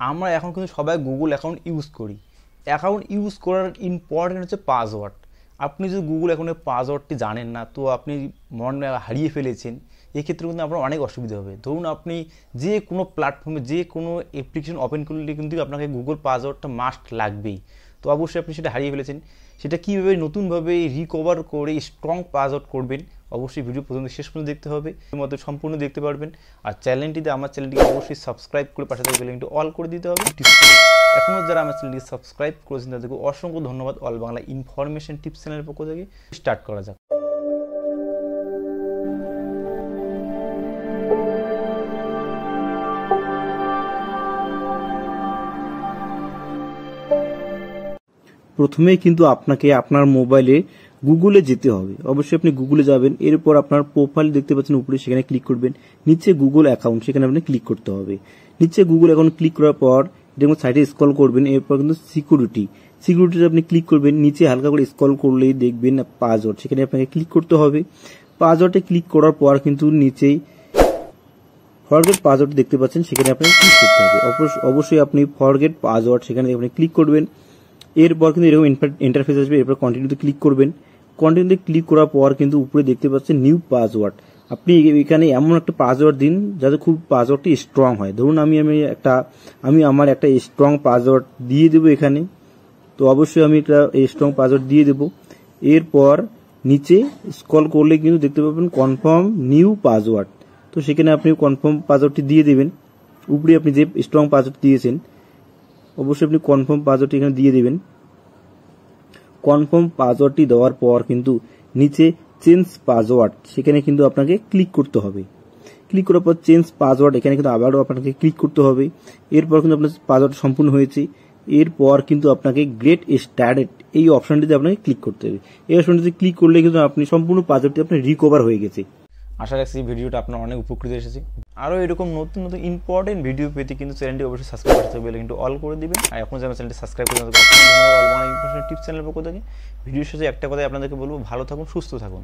আমরা এখন কিন্তু সবাই গুগল অ্যাকাউন্ট ইউজ করি। অ্যাকাউন্ট ইউজ করার ইম্পর্টেন্ট হচ্ছে পাসওয়ার্ড। আপনি যদি গুগল অ্যাকাউন্টের পাসওয়ার্ডটি জানেন না, তো আপনি মনে হারিয়ে ফেলেছেন, এক্ষেত্রে কিন্তু আপনার অনেক অসুবিধা হবে। ধরুন আপনি যে কোনো প্ল্যাটফর্মে যে কোনো অ্যাপ্লিকেশন ওপেন করলে কিন্তু আপনাকে গুগল পাসওয়ার্ডটা মাস্ট লাগবেই। তো অবশ্যই আপনি সেটা হারিয়ে ফেলেছেন, সেটা কীভাবে নতুনভাবে রিকভার করে স্ট্রং পাসওয়ার্ড করবেন, অবশ্যই ভিডিও প্রথম থেকে শেষ পর্যন্ত দেখতে হবে, এর মধ্যে সম্পূর্ণ দেখতে পারবেন। আর চ্যানেলটিতে আমার চ্যানেলটিকে অবশ্যই সাবস্ক্রাইব করে পাশে থাকা বেল আইকনটি অল করে দিতে হবে। এখনও যারা আমার চ্যানেলটিকে সাবস্ক্রাইব করেছেন তাদেরকে অসংখ্য ধন্যবাদ। অল বাংলা ইনফরমেশন টিপস চ্যানেলের পক্ষ থেকে স্টার্ট করা যাক। প্রথমেই কিন্তু আপনাকে আপনার মোবাইলে গুগলে যেতে হবে। অবশ্যই আপনি গুগলে যাবেন, এরপর আপনার প্রোফাইল দেখতে পাচ্ছেন উপরে, সেখানে ক্লিক করবেন। নিচে গুগল অ্যাকাউন্ট, সেখানে আপনি ক্লিক করতে হবে। নিচে গুগল অ্যাকাউন্ট ক্লিক করার পর দেখুন সাইডে স্ক্রল করবেন, এরপর কিন্তু সিকিউরিটিতে আপনি ক্লিক করবেন। নিচে হালকা করে স্ক্রল করলেই দেখবেন পাসওয়ার্ড, সেখানে আপনাকে ক্লিক করতে হবে। পাসওয়ার্ডে ক্লিক করার পর কিন্তু নিচেই ফরগেট পাসওয়ার্ড দেখতে পাচ্ছেন, সেখানে আপনাকে ক্লিক করতে হবে। অবশ্যই আপনি ফরগেট পাসওয়ার্ড সেখানে আপনি ক্লিক করবেন। এরপর কিন্তু এরকম ইন্টারফেস আসবে, এরপর কন্টিনিউতে ক্লিক করবেন। কন্টিনিউতে ক্লিক করার পর কিন্তু উপরে দেখতে পাচ্ছেন নিউ পাসওয়ার্ড। আপনি এখানে এমন একটা পাসওয়ার্ড দিন যাতে খুব পাসওয়ার্ডটি স্ট্রং হয়। ধরুন আমি আমার একটা স্ট্রং পাসওয়ার্ড দিয়ে দেবো এখানে। তো অবশ্যই আমি একটা স্ট্রং পাসওয়ার্ড দিয়ে দেবো। এরপর নিচে স্ক্রল করলে কিন্তু দেখতে পাবেন কনফার্ম নিউ পাসওয়ার্ড। তো সেখানে আপনি কনফার্ম পাসওয়ার্ডটি দিয়ে দেবেন। উপরে আপনি যে স্ট্রং পাসওয়ার্ড দিয়েছেন অবশ্যই আপনি কনফার্ম পাসওয়ার্ডটি এখানে দিয়ে দেবেন। কনফার্ম পাসওয়ার্ডটি দেওয়ার পর কিন্তু নিচে চেঞ্জ পাসওয়ার্ড, সেখানে কিন্তু আপনাকে ক্লিক করতে হবে। ক্লিক করার পর চেঞ্জ পাসওয়ার্ড, এখানে কিন্তু আবারও আপনাকে ক্লিক করতে হবে। এরপর কিন্তু আপনার পাসওয়ার্ড সম্পূর্ণ হয়েছে। এরপর কিন্তু আপনাকে গেট স্টার্টেড এই অপশনটিতে আপনাকে ক্লিক করতে হবে। এই অপশনটিতে ক্লিক করলে কিন্তু আপনি সম্পূর্ণ পাসওয়ার্ডটি আপনার রিকভার হয়ে গেছে। আশা রাখছি ভিডিওটা আপনার অনেক উপকৃত এসেছে। আরও এরকম নতুন নতুন ইম্পর্টেন্ট ভিডিও পেতে কিন্তু চ্যানেলটি অবশ্যই সাবস্ক্রাইব করতে হবে, কিন্তু অল করে দিবেন। আর এখন যে আমার চ্যানেলটি সাবস্ক্রাইব করে ধন্যবাদ। অল বাংলা ইনফরমেশন টিপস চ্যানেলের পক্ষ থেকে ভিডিওর শেষে একটা কথাই আপনাদেরকে বলবো, ভালো থাকুন, সুস্থ থাকুন।